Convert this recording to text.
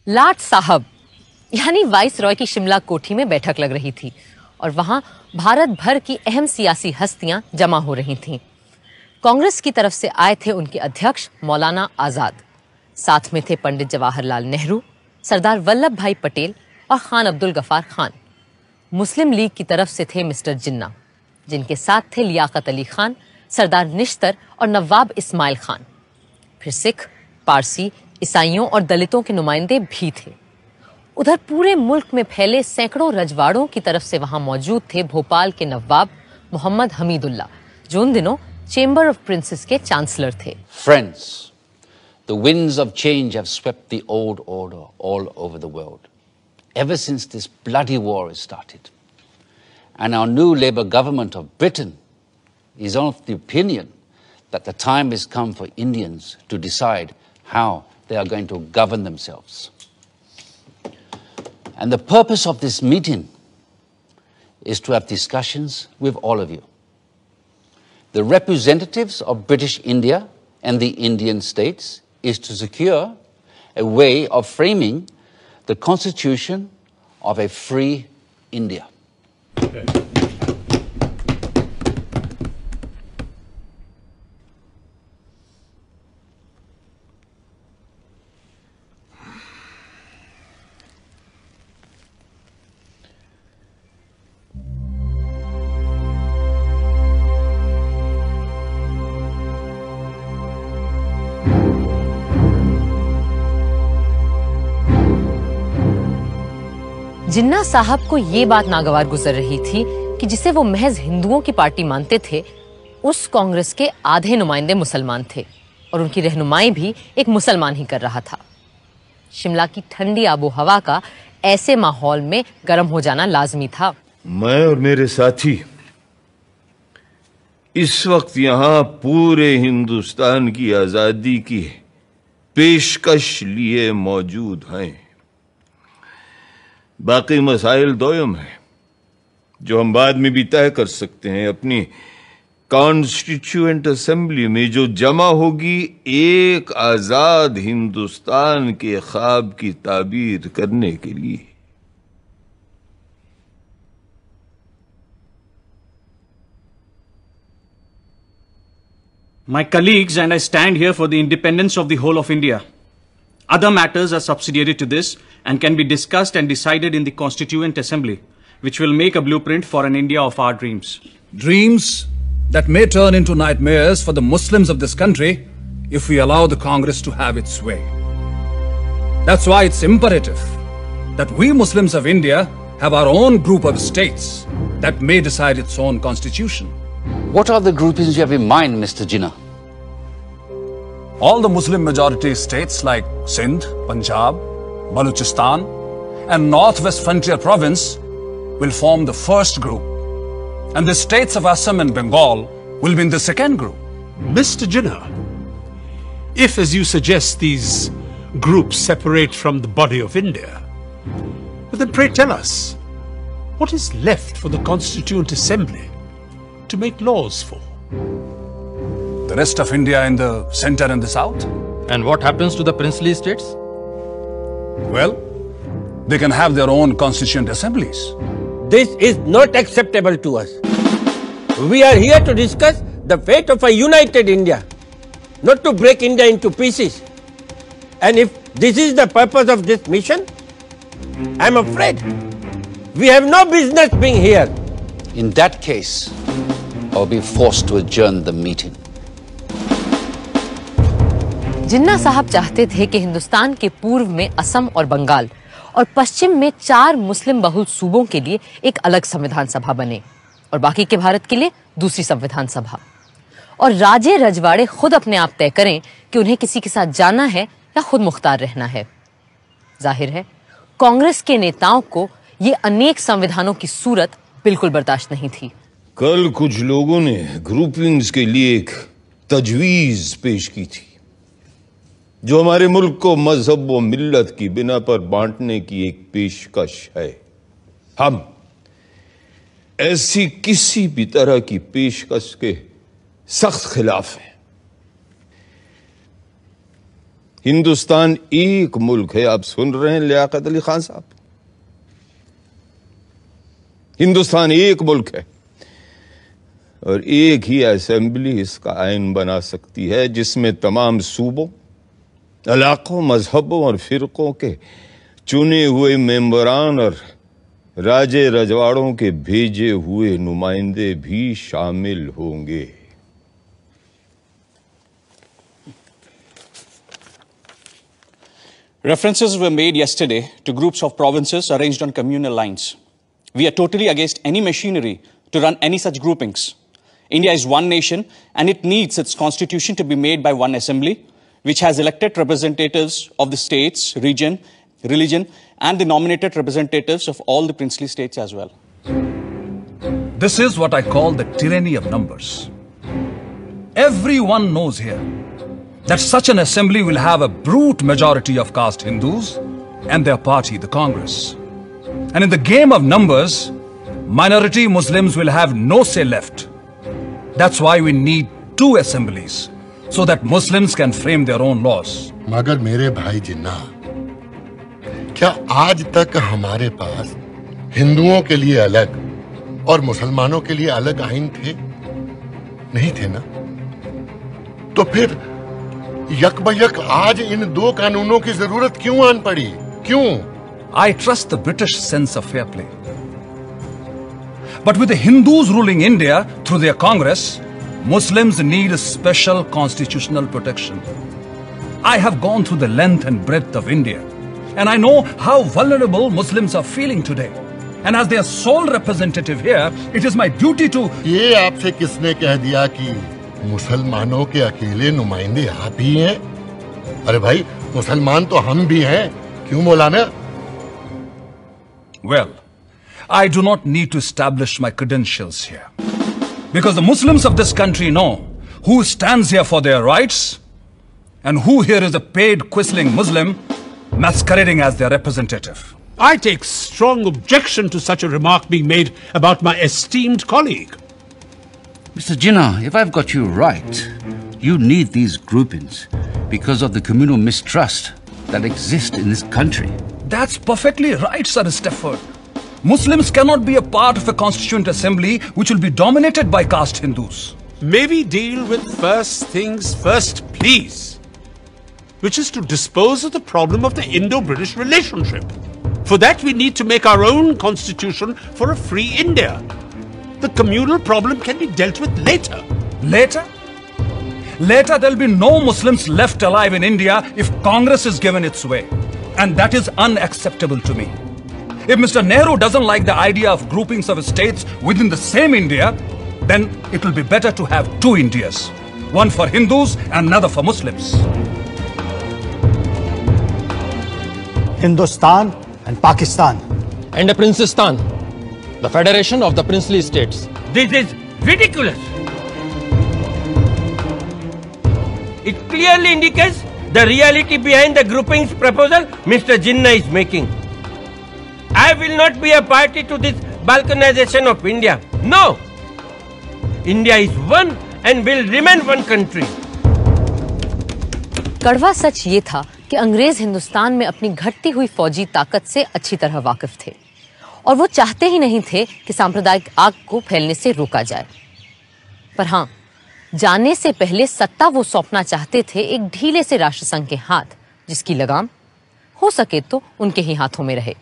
लाट साहब यानी वाइस रॉय की शिमला कोठी में बैठक लग रही थी और वहां भारत भर की अहम सियासी हस्तियां जमा हो रही थीं। कांग्रेस की तरफ से आए थे उनके अध्यक्ष मौलाना आजाद, साथ में थे पंडित जवाहरलाल नेहरू, सरदार वल्लभ भाई पटेल और खान अब्दुल गफार खान। मुस्लिम लीग की तरफ से थे मिस्टर जिन्ना, जिनके साथ थे लियाकत अली खान, सरदार निश्तर और नवाब इस्माइल खान। फिर सिख, पारसी, ईसाइयों और दलितों के नुमाइंदे भी थे। उधर पूरे मुल्क में फैले सैकड़ों रजवाड़ों की तरफ से वहां मौजूद थे भोपाल के नवाब मोहम्मद हमीदुल्ला, जो उन दिनों चेंबर ऑफ प्रिंसेस के चांसलर थे। Friends, the winds of change have swept the old order all over the world, ever since this bloody war has started. And our new Labour government of Britain is of the opinion that the time has come for Indians to decide how they are going to govern themselves. And the purpose of this meeting is to have discussions with all of you, the representatives of British India and the Indian states, is to secure a way of framing the constitution of a free India. जिन्ना साहब को ये बात नागवार गुजर रही थी कि जिसे वो महज हिंदुओं की पार्टी मानते थे, उस कांग्रेस के आधे नुमाइंदे मुसलमान थे और उनकी रहनुमाई भी एक मुसलमान ही कर रहा था। शिमला की ठंडी आबो हवा का ऐसे माहौल में गर्म हो जाना लाजमी था। मैं और मेरे साथी इस वक्त यहाँ पूरे हिंदुस्तान की आजादी की पेशकश लिए मौजूद हैं। बाकी मसाइल दोयम है जो हम बाद में भी तय कर सकते हैं। अपनी कॉन्स्टिट्यूएंट असेंबली में जो जमा होगी एक आजाद हिंदुस्तान के ख्वाब की ताबीर करने के लिए। My colleagues and I stand here for the independence of the whole of India. Other matters are subsidiary to this and can be discussed and decided in the Constituent Assembly, which will make a blueprint for an India of our dreams. Dreams that may turn into nightmares for the Muslims of this country if we allow the Congress to have its way. That's why it's imperative that we Muslims of India have our own group of states that may decide its own constitution. What are the groupings you have in mind, Mr. Jinnah? All the Muslim majority states like Sindh, Punjab, Balochistan and Northwest Frontier Province will form the first group, and the states of Assam and Bengal will be in the second group. Mr. Jinnah, if, as you suggest, these groups separate from the body of India, then pray tell us, what is left for the Constituent Assembly to make laws for? The rest of India in the center and the south? And what happens to the princely states? Well, they can have their own constituent assemblies. This is not acceptable to us. We are here to discuss the fate of a united India, not to break India into pieces. And if this is the purpose of this mission, I am afraid we have no business being here. In that case, I'll be forced to adjourn the meeting. जिन्ना साहब चाहते थे कि हिंदुस्तान के पूर्व में असम और बंगाल और पश्चिम में 4 मुस्लिम बहुल सूबों के लिए एक अलग संविधान सभा बने और बाकी के भारत के लिए दूसरी संविधान सभा, और राजे रजवाड़े खुद अपने आप तय करें कि उन्हें किसी के साथ जाना है या खुद मुख्तार रहना है। जाहिर है कांग्रेस के नेताओं को ये अनेक संविधानों की सूरत बिल्कुल बर्दाश्त नहीं थी। कल कुछ लोगों ने ग्रुपिंग्स के लिए एक तजवीज पेश की थी जो हमारे मुल्क को मजहब व मिल्लत की बिना पर बांटने की एक पेशकश है। हम ऐसी किसी भी तरह की पेशकश के सख्त खिलाफ हैं। हिंदुस्तान एक मुल्क है। आप सुन रहे हैं लियाकत अली खान साहब, हिंदुस्तान एक मुल्क है और एक ही असेंबली इसका आइन बना सकती है, जिसमें तमाम सूबों, इलाकों, मजहबों और फिरकों के चुने हुए मेंबरान और राजे रजवाड़ों के भेजे हुए नुमाइंदे भी शामिल होंगे। References were made yesterday to groups of provinces arranged on communal lines. We are totally against any machinery to run any such groupings. India is one nation and it needs its constitution to be made by one assembly, which has elected representatives of the states, region, religion, and the nominated representatives of all the princely states as well. This is what I call the tyranny of numbers. Everyone knows here that such an assembly will have a brute majority of caste Hindus and their party, the Congress. And in the game of numbers, minority Muslims will have no say left. That's why we need two assemblies, so that Muslims can frame their own laws. मगर मेरे भाई जिन्ना, क्या आज तक हमारे पास हिंदुओं के लिए अलग और मुसलमानों के लिए अलग आइन थे? नहीं थे ना? तो फिर यकबयक आज इन दो कानूनों की जरूरत क्यों आन पड़ी? क्यों? I trust the British sense of fair play. But with the Hindus ruling India through their Congress, Muslims need a special constitutional protection. I have gone through the length and breadth of India, and I know how vulnerable Muslims are feeling today. And as their sole representative here, it is my duty to... ये आपसे किसने कह दिया कि मुसलमानों के अकेले नुमाइंदे आप ही हैं? अरे भाई, मुसलमान तो हम भी हैं, क्यों मौलाना? Well, I do not need to establish my credentials here. Because the Muslims of this country know who stands here for their rights and who here is a paid quisling Muslim masquerading as their representative. I take strong objection to such a remark being made about my esteemed colleague. Mr. Jinnah, if I've got you right, you need these groupings because of the communal mistrust that exists in this country. That's perfectly right, Sir Stafford. Muslims cannot be a part of a constituent assembly which will be dominated by caste Hindus. Maybe deal with first things first, please, which is to dispose of the problem of the Indo-British relationship. For that, we need to make our own constitution for a free India. The communal problem can be dealt with later. Later? Later, there'll be no Muslims left alive in India if Congress is given its way. And that is unacceptable to me. If Mr. Nehru doesn't like the idea of groupings of states within the same India, then it will be better to have two Indias. One for Hindus and another for Muslims. Hindustan and Pakistan. And a Princestan, the federation of the princely states. This is ridiculous. It clearly indicates the reality behind the groupings proposal Mr. Jinnah is making. I will not be a party to this balkanization of India. No! India is one and will remain one country. कड़वा सच ये था कि अंग्रेज हिंदुस्तान में अपनी घटती हुई फौजी ताकत से अच्छी तरह वाकिफ थे और वो चाहते ही नहीं थे कि सांप्रदायिक आग को फैलने से रोका जाए। पर हाँ, जाने से पहले सत्ता वो सौंपना चाहते थे एक ढीले से राष्ट्रसंघ के हाथ, जिसकी लगाम हो सके तो उनके ही हाथों में रहे।